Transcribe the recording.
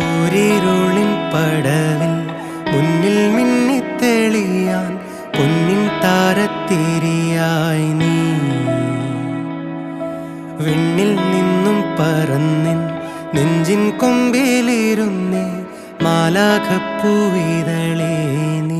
കൂരിരുളിൻ പടവിൽ മുന്നിൽ മിന്നിത്തെളിയാൻ പൊന്നിൻ താരത്തിരിയായി നീ വിണ്ണിൽ നിന്നും പറന്നിൻ നെഞ്ചിൻ കൊമ്പിലിരുന്നേ മാലാഖപ്പൂവിതളേ നീ.